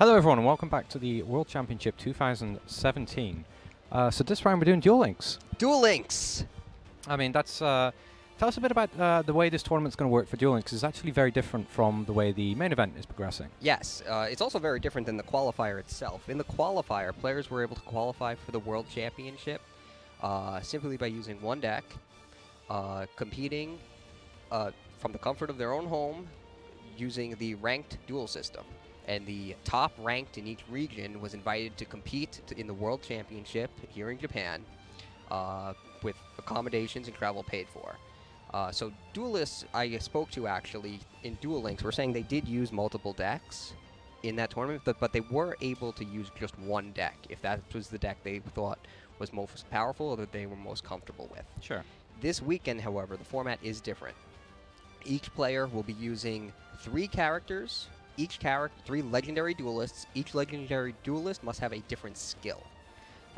Hello everyone and welcome back to the World Championship 2017. So this round we're doing Duel Links. Duel Links! I mean, that's tell us a bit about the way this tournament's going to work for Duel Links. It's actually very different from the way the main event is progressing. Yes, it's also very different than the qualifier itself. In the qualifier, players were able to qualify for the World Championship simply by using one deck, competing from the comfort of their own home using the ranked duel system. And the top ranked in each region was invited to compete in the World Championship here in Japan with accommodations and travel paid for. So duelists I spoke to actually in Duel Links were saying they did use multiple decks in that tournament, but they were able to use just one deck if that was the deck they thought was most powerful or that they were most comfortable with. Sure. This weekend, however, the format is different. Each player will be using 3 characters. Each character, 3 legendary duelists. Each legendary duelist must have a different skill.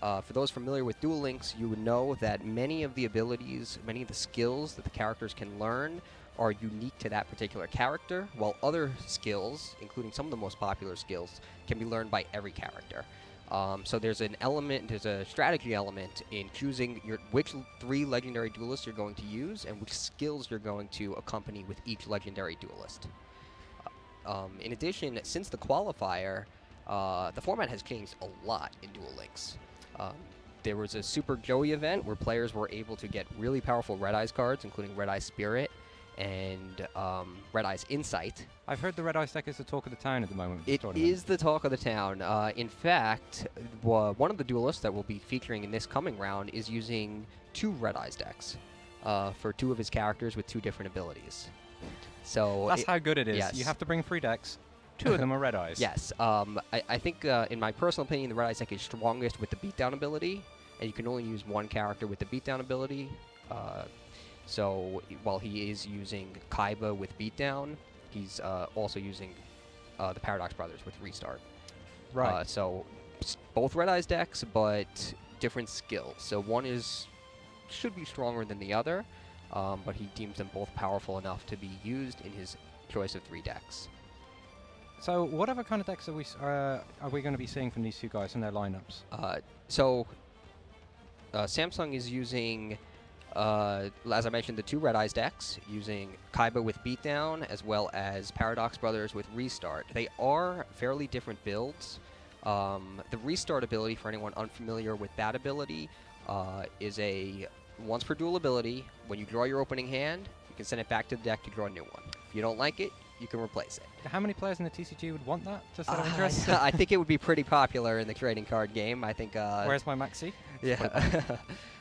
For those familiar with Duel Links, you would know that many of the abilities, many of the skills that the characters can learn are unique to that particular character, while other skills, including some of the most popular skills, can be learned by every character. So there's a strategy element in choosing which 3 legendary duelists you're going to use and which skills you're going to accompany with each legendary duelist. In addition, since the qualifier, the format has changed a lot in Duel Links. There was a Super Joey event where players were able to get really powerful Red Eyes cards, including Red Eyes Spirit and Red Eyes Insight. I've heard the Red Eyes deck is the talk of the town at the moment. It is the talk of the town. In fact, one of the duelists that will be featuring in this coming round is using 2 Red Eyes decks for 2 of his characters with 2 different abilities. So that's how good it is. Yes. You have to bring 3 decks. 2 of them are Red Eyes. Yes. I think, in my personal opinion, the Red Eyes deck is strongest with the beatdown ability, and you can only use 1 character with the beatdown ability. So while he is using Kaiba with beatdown, he's also using the Paradox Brothers with restart. Right. So both Red Eyes decks, but different skills. So one should be stronger than the other. But he deems them both powerful enough to be used in his choice of 3 decks. So what other kind of decks are we going to be seeing from these 2 guys in their lineups? Samsung is using, as I mentioned, the 2 Red Eyes decks, using Kaiba with beatdown as well as Paradox Brothers with restart. They are fairly different builds. The restart ability, for anyone unfamiliar with that ability, is a once per duel ability. When you draw your opening hand, you can send it back to the deck to draw a new one. If you don't like it, you can replace it. How many players in the TCG would want that? Just out of interest? I think it would be pretty popular in the trading card game. I think. Where's my Maxi? Yeah.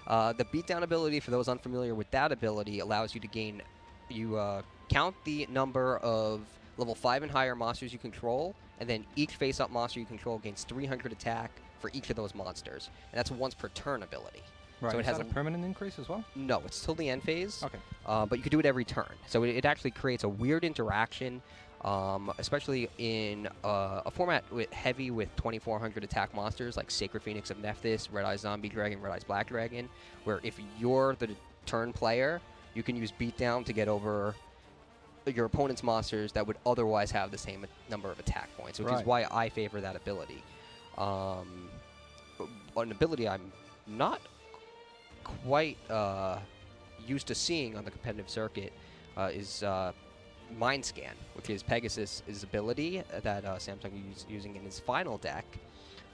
The beatdown ability, for those unfamiliar with that ability, allows you to gain. You count the number of level 5 and higher monsters you control, and then each face-up monster you control gains 300 attack for each of those monsters, and that's a once per turn ability. Right, so it has a permanent increase as well? No, it's till the end phase. Okay. But you can do it every turn. So it actually creates a weird interaction, especially in a format heavy with 2,400 attack monsters like Sacred Phoenix of Nephthys, Red Eyes Zombie Dragon, Red Eyes Black Dragon, where if you're the turn player, you can use Beatdown to get over your opponent's monsters that would otherwise have the same number of attack points, which is why I favor that ability. An ability I'm not quite used to seeing on the competitive circuit is Mind Scan, which is Pegasus' ability that Samsung is using in his final deck.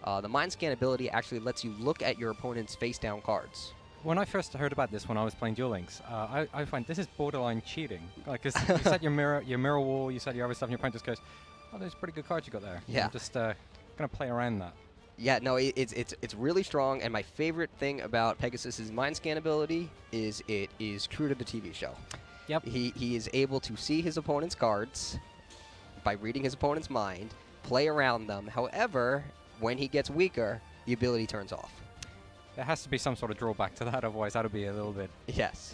The Mind Scan ability actually lets you look at your opponent's face-down cards. When I first heard about this when I was playing Duel Links, I find this is borderline cheating. Like, 'cause you set your mirror wall, you set your other stuff, and your opponent just goes, "Oh, there's pretty good cards you got there." Yeah. I'm just gonna play around that. Yeah, no, it's really strong, and my favorite thing about Pegasus' Mind Scan ability is it is true to the TV show. Yep. He is able to see his opponent's cards by reading his opponent's mind, play around them. However, when he gets weaker, the ability turns off. There has to be some sort of drawback to that, otherwise that would be a little bit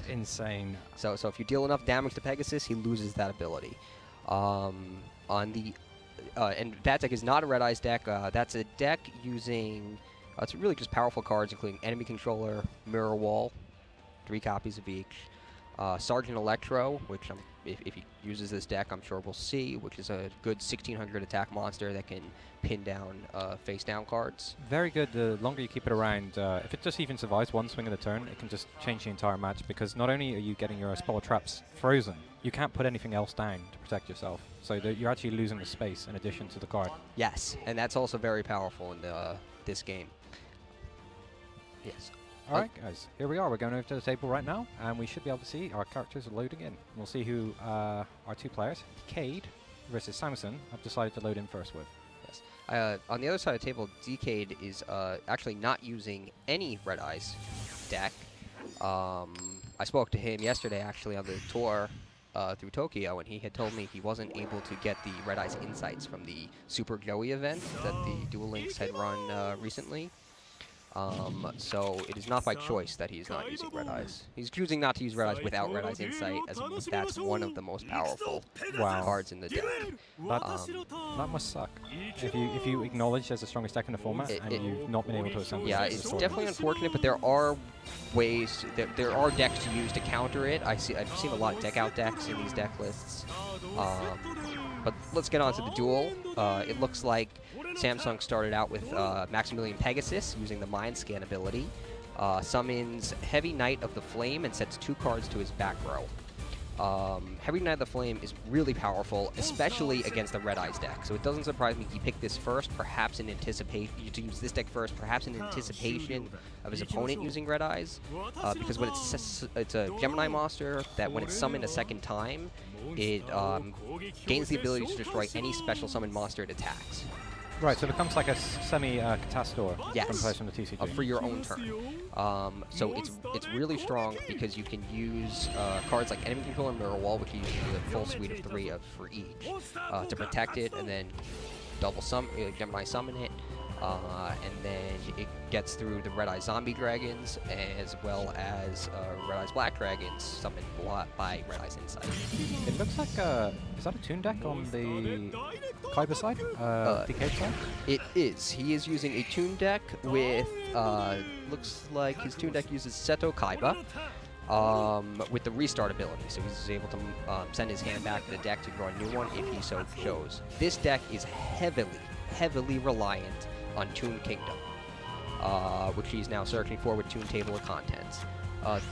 insane. So if you deal enough damage to Pegasus, he loses that ability. And that deck is not a Red Eyes deck. That's a deck using, it's really just powerful cards, including Enemy Controller, Mirror Wall, 3 copies of each. Sergeant Electro, which if he uses this deck, I'm sure we'll see, which is a good 1600 attack monster that can pin down face-down cards. Very good. The longer you keep it around, if it just even survives one swing of the turn, it can just change the entire match, because not only are you getting your spell traps frozen, you can't put anything else down to protect yourself. So you're actually losing the space in addition to the card. Yes, and that's also very powerful in this game. Yes. All right, guys, here we are. We're going over to the table right now, and we should be able to see our characters are loading in. We'll see who our two players, Dkayed versus Samson, have decided to load in first with. Yes. On the other side of the table, Dkayed is actually not using any Red Eyes deck. I spoke to him yesterday, actually, on the tour through Tokyo, and he had told me he wasn't able to get the Red Eyes Insights from the Super Joey event that the Duel Links had run recently. So it is not by choice that he is not using Red Eyes. He's choosing not to use Red Eyes without Red Eyes Insight, as that's one of the most powerful cards in the deck. That must suck. If you acknowledge there's the strongest deck in the format and you've not been able to assemble. Yeah, it's definitely unfortunate, but there are ways. There are decks to use to counter it. I've seen a lot of deck out decks in these deck lists. But let's get on to the duel. It looks like Samsung started out with Maximilian Pegasus using the Mind Scan ability. Summons Heavy Knight of the Flame and sets 2 cards to his back row. Heavy Knight of the Flame is really powerful, especially against the Red Eyes deck. So it doesn't surprise me he picked this first, perhaps in anticipation, to use this deck first, perhaps in anticipation of his opponent using Red Eyes. Because when it's a Gemini monster that when it's summoned a second time, it gains the ability to destroy any special summon monster it attacks. Right, so it becomes like a semi-Catastor from the TCG. For your own turn. So it's really strong because you can use cards like Enemy Control and Mirror Wall, which you use a full suite of 3 for each, to protect it, and then Gemini summon it, and then it gets through the Red Eyes Zombie Dragons, as well as Red Eyes Black Dragons summoned by Red Eyes Insight. It looks like is that a Toon deck on the Kaiba side? Dkayed side? It is. He is using a Toon deck with, looks like his Toon deck uses Seto Kaiba with the restart ability. So he's able to send his hand back to the deck to draw a new one if he so chose. This deck is heavily reliant on Toon Kingdom, which he's now searching for with Toon Table of Contents.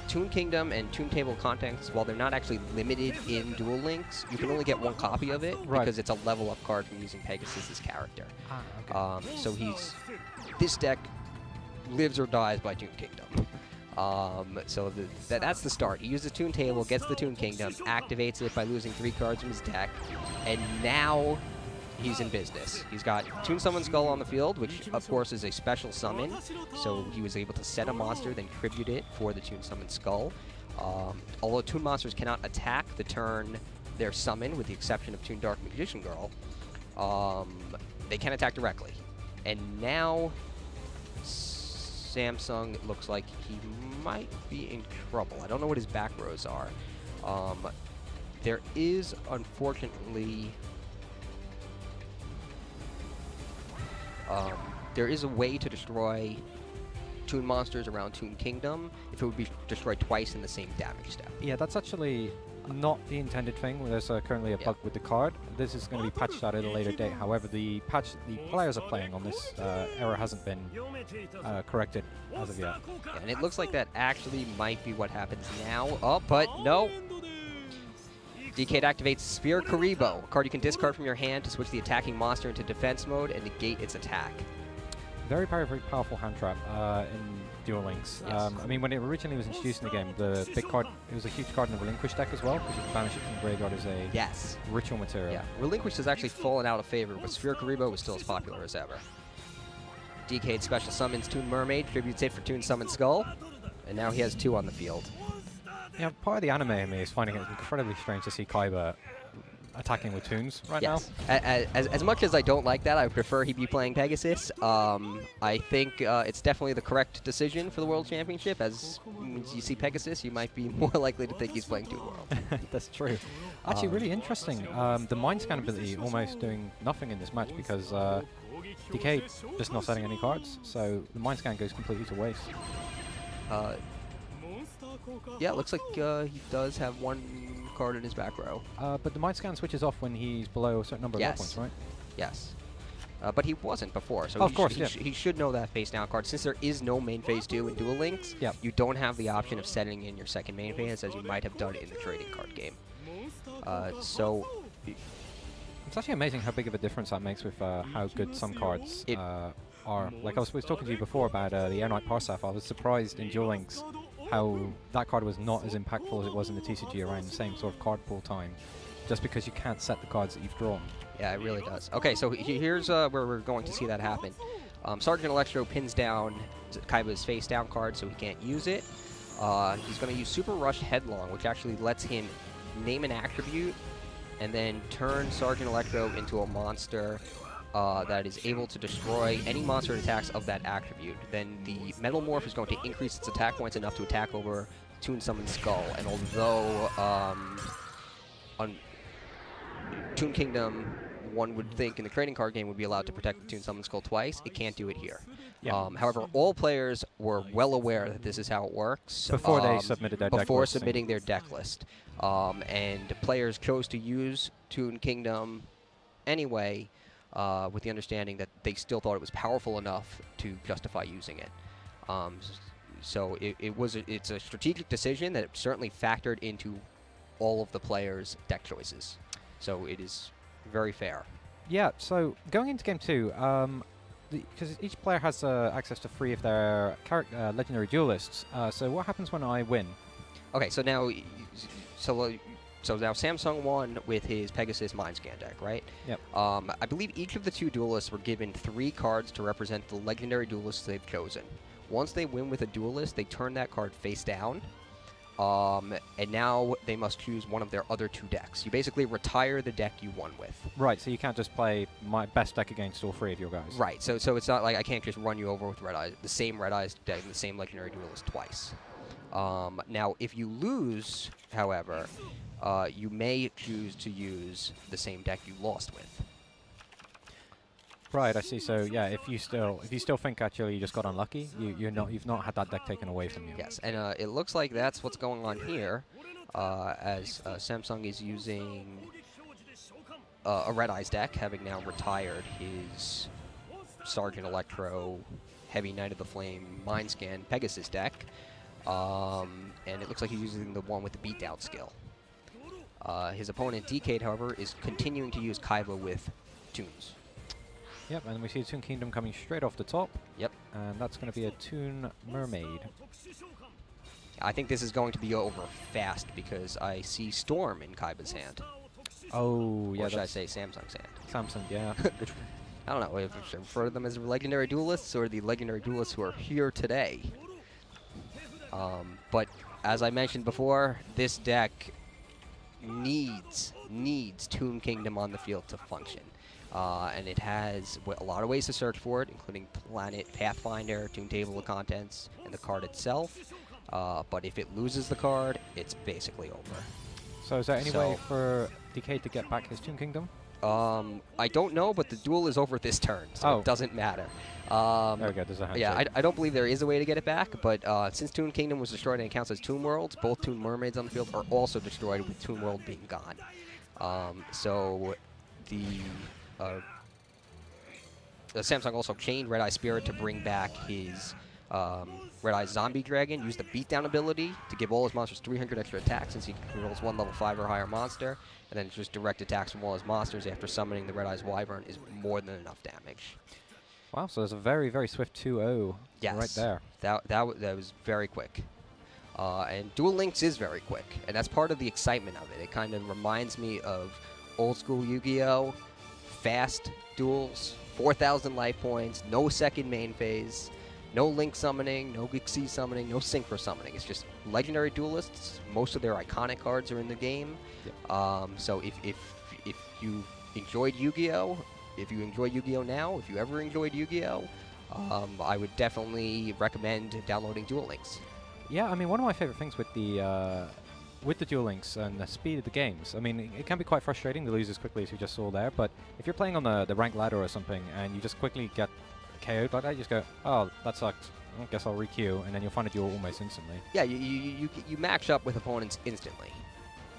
Toon Kingdom and Toon Table of Contents, while they're not actually limited in Duel Links, you can only get 1 copy of it because it's a level-up card from using Pegasus' character. Okay. So this deck lives or dies by Toon Kingdom. So that's the start. He uses Toon Table, gets the Toon Kingdom, activates it by losing 3 cards from his deck, and now he's in business. He's got Toon Summon Skull on the field, which of course is a special summon, so he was able to set a monster, then tribute it for the Toon Summon Skull. Although Toon monsters cannot attack the turn they're summoned, with the exception of Toon Dark Magician Girl, they can attack directly. And now Samsung looks like he might be in trouble. I don't know what his back rows are. There is, unfortunately, there is a way to destroy Toon monsters around Toon Kingdom if it would be destroyed twice in the same damage step. Yeah, that's actually not the intended thing. There's currently a bug with the card. This is going to be patched out at a later date. However, the patch the players are playing on this error hasn't been corrected as of yet. Yeah, and it looks like that actually might be what happens now. Oh, but no. Dkayed activates Sphere Karibo, a card you can discard from your hand to switch the attacking monster into defense mode and negate its attack. Very powerful hand trap in Duel Links. Yes. I mean, when it originally was introduced in the game, the big card, it was a huge card in the Relinquish deck as well, because you can banish it from the graveyard as a ritual material. Yeah, Relinquish has actually fallen out of favor, but Sphere Karibo was still as popular as ever. Dkayed special summons Toon Mermaid, tributes it for Toon Summon Skull, and now he has 2 on the field. Yeah, part of the anime in me is finding it incredibly strange to see Kaiba attacking with Toons right now. As much as I don't like that, I would prefer he be playing Pegasus. I think it's definitely the correct decision for the World Championship. As you see Pegasus, you might be more likely to think he's playing Toon World. That's true. Actually, really interesting. The Mind Scan ability almost doing nothing in this match because Dkayed just not setting any cards, so the Mind Scan goes completely to waste. Yeah, it looks like he does have one card in his back row. But the mind scan switches off when he's below a certain number of love points, right? Yes. But he wasn't before, so he should know that face down card. Since there is no main phase 2 in Duel Links, you don't have the option of setting in your second main phase as you might have done in the trading card game. So it's actually amazing how big of a difference that makes with how good some cards are. Like I was talking to you before about the Air Knight Parsaf. I was surprised in Duel Links how that card was not as impactful as it was in the TCG around the same sort of card pool time, just because you can't set the cards that you've drawn. Yeah, it really does. Okay, so here's where we're going to see that happen. Sergeant Electro pins down Kaiba's face down card, so he can't use it. He's going to use Super Rush Headlong, which actually lets him name an attribute and then turn Sergeant Electro into a monster that is able to destroy any monster attacks of that attribute. Then the Metal Morph is going to increase its attack points enough to attack over Toon Summon Skull. And although on Toon Kingdom, one would think in the trading card game would be allowed to protect the Toon Summon Skull twice, it can't do it here. Yeah. However, all players were well aware that this is how it works before they submitted their deck list. Before submitting their deck list. And players chose to use Toon Kingdom anyway, with the understanding that they still thought it was powerful enough to justify using it. So it's a strategic decision that certainly factored into all of the players' deck choices. So it is very fair. Yeah, so going into Game 2, because each player has access to 3 of their legendary duelists, so what happens when I win? Okay, so now Samsung won with his Pegasus Mind Scan deck, right? Yep. I believe each of the 2 duelists were given 3 cards to represent the legendary duelists they've chosen. Once they win with a duelist, they turn that card face down, and now they must choose one of their other 2 decks. You basically retire the deck you won with. Right, so you can't just play my best deck against all 3 of your guys. Right, so it's not like I can't just run you over with Red Eyes, the same Red Eyes deck, the same legendary duelist twice. Now, if you lose, however, you may choose to use the same deck you lost with. Right, I see. So yeah, if you still think actually you just got unlucky, you've not had that deck taken away from you. Yes, and it looks like that's what's going on here, as Samsung is using a Red Eyes deck, having now retired his Sergeant Electro, Heavy Knight of the Flame, Mind Scan Pegasus deck, and it looks like he's using the one with the beatdown skill. His opponent Dkayed, however, is continuing to use Kaiba with Toons. Yep, and we see Toon Kingdom coming straight off the top. Yep. And that's going to be a Toon Mermaid. I think this is going to be over fast because I see Storm in Kaiba's hand. Oh, yeah. Or should I say Samsung's hand? Samsung, yeah. I don't know if I should refer to them as legendary duelists or the legendary duelists who are here today. But as I mentioned before, this deck needs Toon Kingdom on the field to function. And it has a lot of ways to search for it, including Planet, Pathfinder, Toon Table of Contents, and the card itself. But if it loses the card, it's basically over. So is there any way for Dkayed to get back his Toon Kingdom? I don't know, but the duel is over this turn, so it doesn't matter. There we go, there's a handshake. Yeah, I don't believe there is a way to get it back, but since Toon Kingdom was destroyed and it counts as Toon Worlds, both Toon Mermaids on the field are also destroyed with Toon World being gone. So the Samsung also chained Red Eye Spirit to bring back his Red Eye Zombie Dragon, used the beatdown ability to give all his monsters 300 extra attacks since he controls 1 level 5 or higher monster, and then just direct attacks from all his monsters after summoning the Red Eyes Wyvern is more than enough damage. Wow, so there's a very, very swift 2-0 right there. That was very quick. And Duel Links is very quick, and that's part of the excitement of it. It kind of reminds me of old school Yu-Gi-Oh! Fast duels, 4,000 life points, no second main phase, no Link summoning, no Gixi summoning, no Synchro summoning. It's just legendary duelists. Most of their iconic cards are in the game. Yep. So if you enjoyed Yu-Gi-Oh!, if you enjoy Yu-Gi-Oh! Now, if you ever enjoyed Yu-Gi-Oh!, I would definitely recommend downloading Duel Links. Yeah, I mean, one of my favorite things with the Duel Links and the speed of the games, I mean, it can be quite frustrating to lose as quickly as you just saw there, but if you're playing on the rank ladder or something and you just quickly get KO'd like that, you just go, oh, that sucked. I guess I'll re-queue, and then you'll find a duel almost instantly. Yeah, you match up with opponents instantly.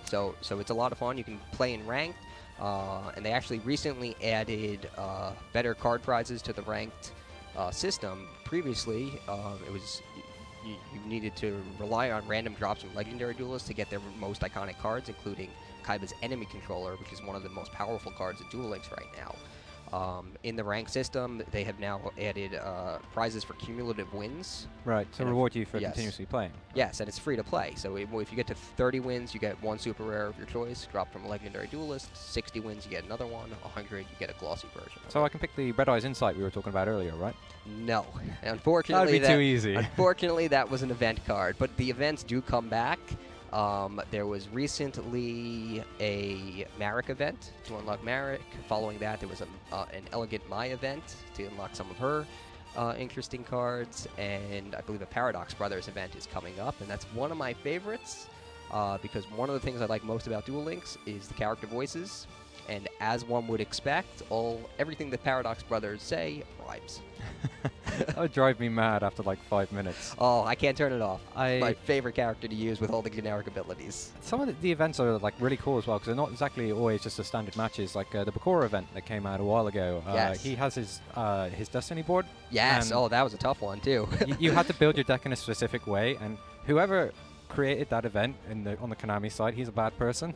So it's a lot of fun. You can play in ranked, and they actually recently added better card prizes to the ranked system. Previously, it was you needed to rely on random drops from legendary duelists to get their most iconic cards, including Kaiba's enemy controller, which is one of the most powerful cards in Duel Links right now. In the rank system, they have now added prizes for cumulative wins. Right, to reward you for continuously playing. Yes, and it's free to play. So if you get to 30 wins, you get one super rare of your choice, dropped from a legendary duelist. 60 wins, you get another one. 100, you get a glossy version. So I can pick the Red Eyes Insight we were talking about earlier, right? No. Unfortunately, that would be too easy. Unfortunately, that was an event card. But the events do come back. There was recently a Marek event to unlock Marek. Following that, there was an Elegant Mai event to unlock some of her interesting cards. And I believe a Paradox Brothers event is coming up, and that's one of my favorites because one of the things I like most about Duel Links is the character voices. And as one would expect, everything the Paradox Brothers say rhymes. That would drive me mad after like 5 minutes. Oh, I can't turn it off. It's my favorite character to use with all the generic abilities. Some of the events are like really cool as well because they're not exactly always just the standard matches. Like the Bakura event that came out a while ago. Yes. He has his Destiny board. Yes. Oh, that was a tough one too. You had to build your deck in a specific way, and whoever created that event on the Konami side, he's a bad person.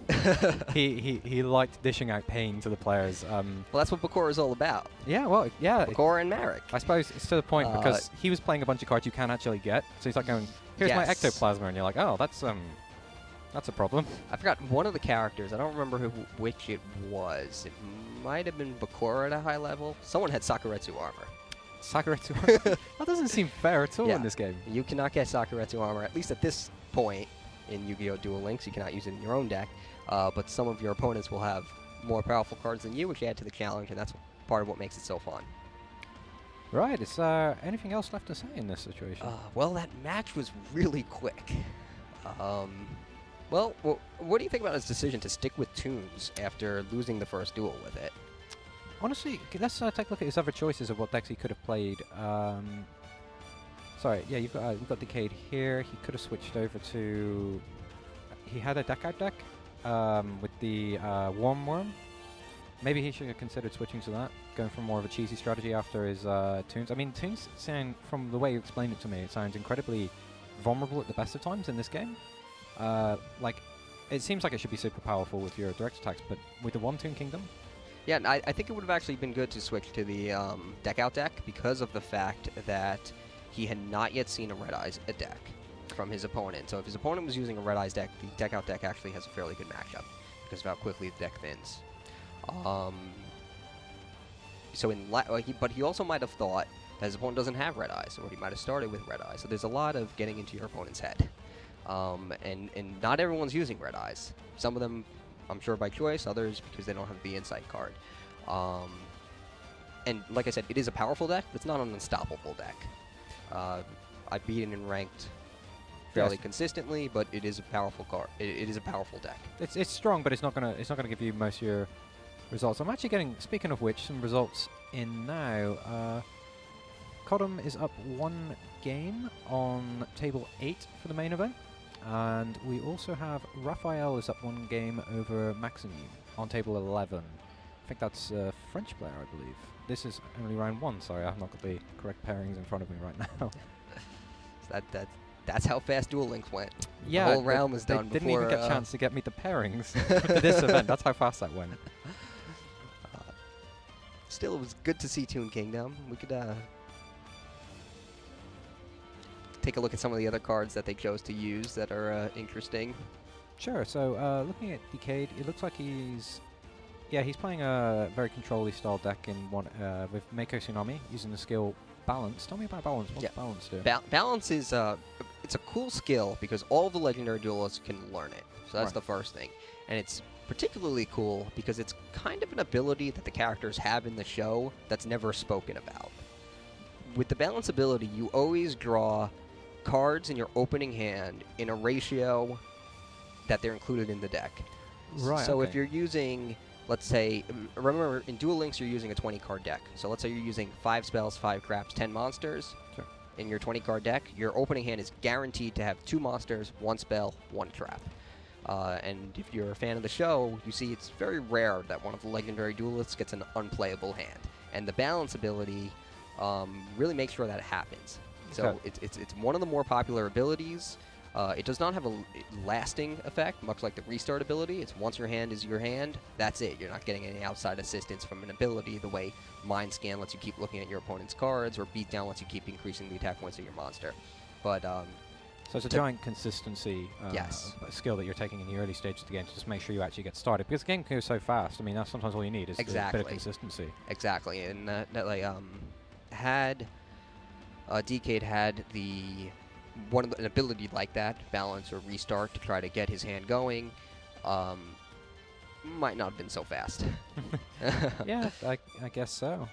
he liked dishing out pain to the players. Well, that's what Bakura is all about. Yeah, well, yeah. Bakura and Marek. I suppose it's to the point because he was playing a bunch of cards you can actually get. So he's like going, here's my Ectoplasma, and you're like, oh, that's a problem. I forgot one of the characters. I don't remember which it was. It might have been Bakura at a high level. Someone had Sakuretsu armor. Sakuretsu armor? That doesn't seem fair at all in this game. You cannot get Sakuretsu armor, at least at this point in Yu-Gi-Oh! Duel Links. You cannot use it in your own deck, but some of your opponents will have more powerful cards than you, which add to the challenge, and that's part of what makes it so fun. Right. Is there anything else left to say in this situation? Well, that match was really quick. Well, what do you think about his decision to stick with Toons after losing the first duel with it? Honestly, let's take a look at his other choices of what decks he could have played. Sorry, yeah, we've got Dkayed here. He could have switched over to... He had a Dkayed deck with the Warm Worm. Maybe he should have considered switching to that, going for more of a cheesy strategy after his Toons. I mean, Toons sound, from the way you explained it to me, it sounds incredibly vulnerable at the best of times in this game. Like, it seems like it should be super powerful with your direct attacks, but with the One Toon Kingdom? Yeah, I think it would have actually been good to switch to the Deck Out deck because of the fact that he had not yet seen a Red Eyes deck from his opponent. So if his opponent was using a Red Eyes deck, the Deck Out deck actually has a fairly good matchup because of how quickly the deck thins. But he also might have thought that his opponent doesn't have Red Eyes, or he might have started with Red Eyes. So there's a lot of getting into your opponent's head. And not everyone's using Red Eyes. Some of them, I'm sure, by choice, others because they don't have the Insight card. And like I said, it is a powerful deck, but it's not an unstoppable deck. I beat it in ranked fairly consistently, but it is a powerful card. It is a powerful deck. It's strong, but it's not gonna give you most of your results. I'm actually getting, speaking of which, some results in now. Kodum is up 1 game on table 8 for the main event. And we also have Raphael is up 1 game over Maxime on table 11. I think that's a French player, I believe. This is only round 1, sorry, I've not got the correct pairings in front of me right now. So that's how fast Duel Links went. Yeah, the whole round was done they before... didn't even get a chance to get me the pairings for this event. That's how fast that went. Still, it was good to see Toon Kingdom. We could take a look at some of the other cards that they chose to use that are interesting. Sure, so looking at Dkayed, it looks like he's playing a very control-y style deck in one with Mako Tsunami, using the skill Balance. Tell me about Balance. What's Balance do? Balance is it's a cool skill because all the legendary duelists can learn it. So that's the first thing. And it's particularly cool because it's kind of an ability that the characters have in the show that's never spoken about. With the Balance ability, you always draw cards in your opening hand in a ratio that they're included in the deck. Right. So if you're using, let's say, remember in Duel Links you're using a 20-card deck. So let's say you're using 5 spells, 5 traps, 10 monsters. Sure. in your 20-card deck, your opening hand is guaranteed to have 2 monsters, 1 spell, 1 trap. And if you're a fan of the show, you see it's very rare that one of the legendary duelists gets an unplayable hand. And the balance ability really makes sure that happens. So it's one of the more popular abilities. It does not have a lasting effect, much like the restart ability. It's once your hand is your hand, that's it. You're not getting any outside assistance from an ability, the way Mind Scan lets you keep looking at your opponent's cards, or Beatdown lets you keep increasing the attack points of your monster. But so it's a giant consistency skill that you're taking in the early stages of the game to just make sure you actually get started. Because the game goes so fast, I mean, that's sometimes all you need is a bit of consistency. Exactly, and had Dkayed had an ability like that, balance or restart, to try to get his hand going, might not have been so fast. Yeah, I guess so.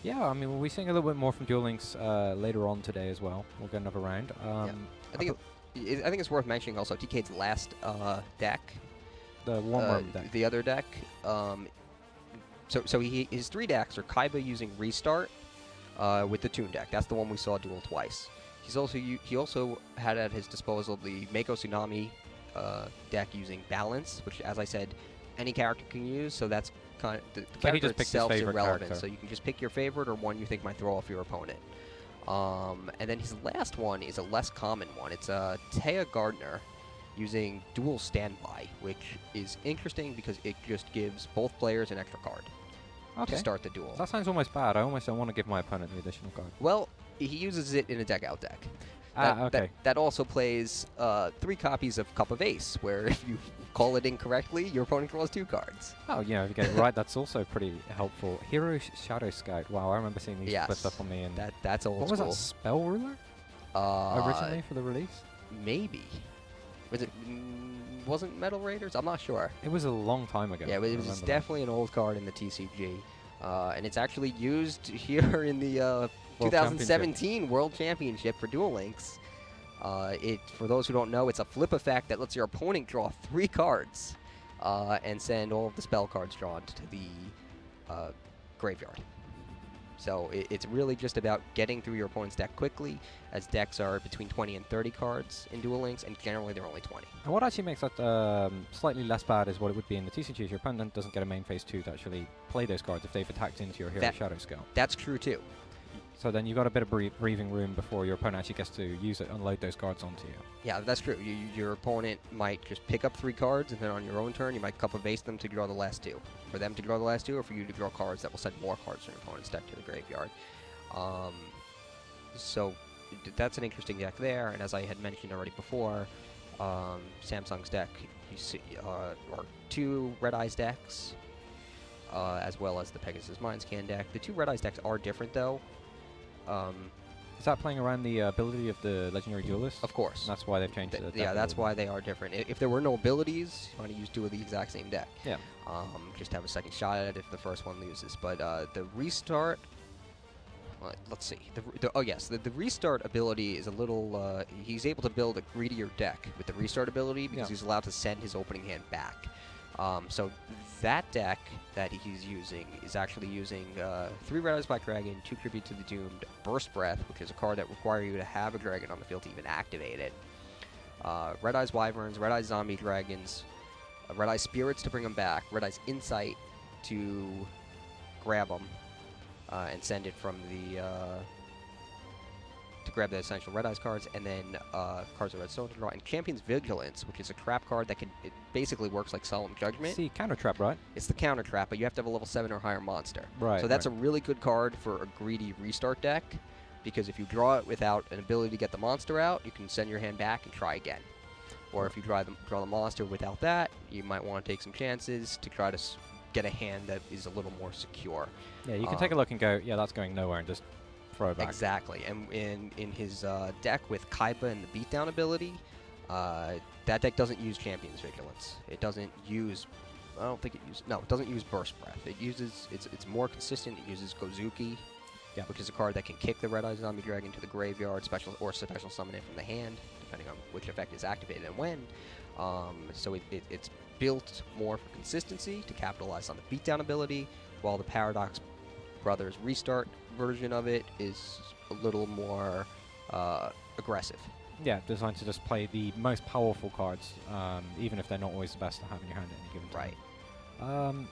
Yeah, I mean, we'll be seeing a little bit more from Duel Links later on today as well. We'll get another round. I think it's worth mentioning also Dkayed's last deck, the warm deck, the other deck. So his 3 decks are Kaiba using restart with the Toon deck. That's the one we saw duel twice. He also had at his disposal the Mako Tsunami deck using balance, which, as I said, any character can use. So that's kind of the character itself is irrelevant. So you can just pick your favorite or one you think might throw off your opponent. And then his last one is a less common one. It's Taya Gardner using Duel Standby, which is interesting because it just gives both players an extra card to start the duel. That sounds almost bad. I almost don't want to give my opponent the additional card. Well, he uses it in a deck-out deck. That also plays 3 copies of Cup of Ace, where if you call it incorrectly, your opponent draws 2 cards. Oh, yeah, if you get it right, that's also pretty helpful. Hero Shadow Scout. Wow, I remember seeing these flipped up on me. And that's old school. school. What was that, Spell Ruler? Originally for the release? Maybe. Was it... wasn't Metal Raiders? I'm not sure. It was a long time ago. Yeah, it was definitely an old card in the TCG. And it's actually used here in the 2017 World Championship for Duel Links. For those who don't know, it's a flip effect that lets your opponent draw 3 cards and send all of the spell cards drawn to the graveyard. So it's really just about getting through your opponent's deck quickly, as decks are between 20 and 30 cards in Duel Links, and generally they're only 20. And what actually makes that slightly less bad is what it would be in the TCGs. Your opponent doesn't get a main phase 2 to actually play those cards if they've attacked into your Hero Shadow Scout. That's true too. So then you've got a bit of breathing room before your opponent actually gets to use it, unload those cards onto you. Yeah, that's true. Your opponent might just pick up 3 cards, and then on your own turn, you might Cup of Ace them to draw the last 2. For them to draw the last 2, or for you to draw cards that will send more cards from your opponent's deck to the graveyard. So that's an interesting deck there, and as I had mentioned already before, Samsung's deck are 2 Red Eyes decks, as well as the Pegasus Mind Scan deck. The 2 Red Eyes decks are different, though. Is that playing around the ability of the Legendary Duelist? Of course. And that's why they've changed it. Yeah, that's why they are different. If there were no abilities, you want to use 2 of the exact same deck. Yeah. Just have a second shot at it if the first one loses. But the restart... let's see. The restart ability is a little... he's able to build a greedier deck with the restart ability because he's allowed to send his opening hand back. So that deck that he's using is actually using 3 Red Eyes Black Dragon, 2 Tribute to the Doomed, Burst Breath, which is a card that requires you to have a dragon on the field to even activate it. Red Eyes Wyverns, Red Eyes Zombie Dragons, Red Eyes Spirits to bring them back, Red Eyes Insight to grab them and send it from the... to grab the essential Red Eyes cards, and then cards of Redstone to draw, and Champion's Vigilance, which is a trap card that it basically works like Solemn Judgment. See, counter trap, right? It's the counter trap, but you have to have a level 7 or higher monster. Right. So that's a really good card for a greedy restart deck, because if you draw it without an ability to get the monster out, you can send your hand back and try again. Or if you draw the monster without that, you might want to take some chances to try to get a hand that is a little more secure. Yeah, you can take a look and go, yeah, that's going nowhere, and just throw it back. Exactly. And in his deck with Kaiba and the Beatdown ability, that deck doesn't use Champion's Vigilance. It doesn't use... I don't think it uses... No, it doesn't use Burst Breath. It uses... It's more consistent. It uses Gozuki, which is a card that can kick the Red Eyes Zombie Dragon to the graveyard, special summon it from the hand, depending on which effect is activated and when. So it's built more for consistency to capitalize on the Beatdown ability, while the Paradox Brothers Restart version of it is a little more aggressive. Yeah, designed to just play the most powerful cards, even if they're not always the best to have in your hand at any given time. Right.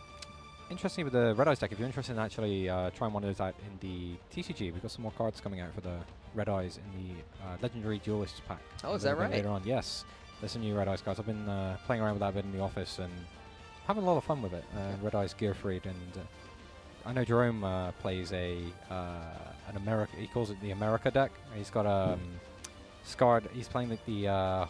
Interesting with the Red Eyes deck, if you're interested in actually trying one of those out in the TCG, we've got some more cards coming out for the Red Eyes in the Legendary Duelists pack. Oh, is that right? Later on, yes. There's some new Red Eyes cards. I've been playing around with that a bit in the office and having a lot of fun with it. Red Eyes Gearfried, and I know Jerome plays an America. He calls it the America deck. He's got Scarred. He's playing the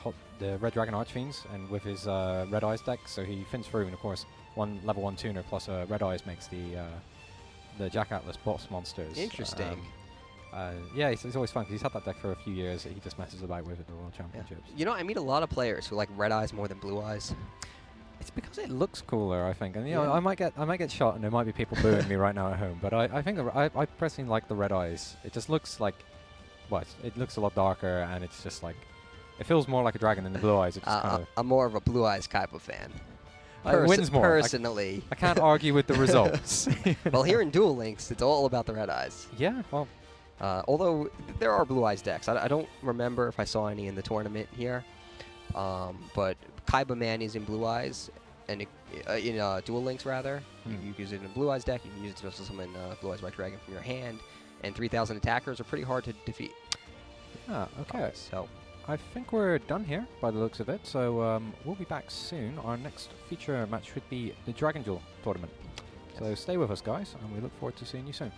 Red Dragon Archfiends, and with his Red Eyes deck, so he fins through, and of course, one level 1 tuner plus Red Eyes makes the Jack Atlas boss monsters. Interesting. Yeah, it's always fun because he's had that deck for a few years. He just messes about with it at the World Championships. Yeah. You know, I meet a lot of players who like Red Eyes more than Blue Eyes. It's because it looks cooler, I think, and you know, I might get shot, and there might be people booing me right now at home. But I think I personally like the Red Eyes. It just looks like, it looks a lot darker, and it's just like, it feels more like a dragon than the Blue Eyes. It just kind of. I'm more of a Blue Eyes type of fan. It wins more. Personally, I can't argue with the results. Well, here in Duel Links, it's all about the Red Eyes. Yeah, well. Although there are Blue Eyes decks. I don't remember if I saw any in the tournament here. But Kaiba Man is in Blue Eyes, and in Duel Links, rather. You can use it in a Blue Eyes deck. You can use it to summon Blue Eyes White Dragon from your hand. And 3,000 attackers are pretty hard to defeat. Ah, okay. So I think we're done here by the looks of it. So we'll be back soon. Our next feature match should be the Dragon Duel tournament. Yes. So stay with us, guys, and we look forward to seeing you soon.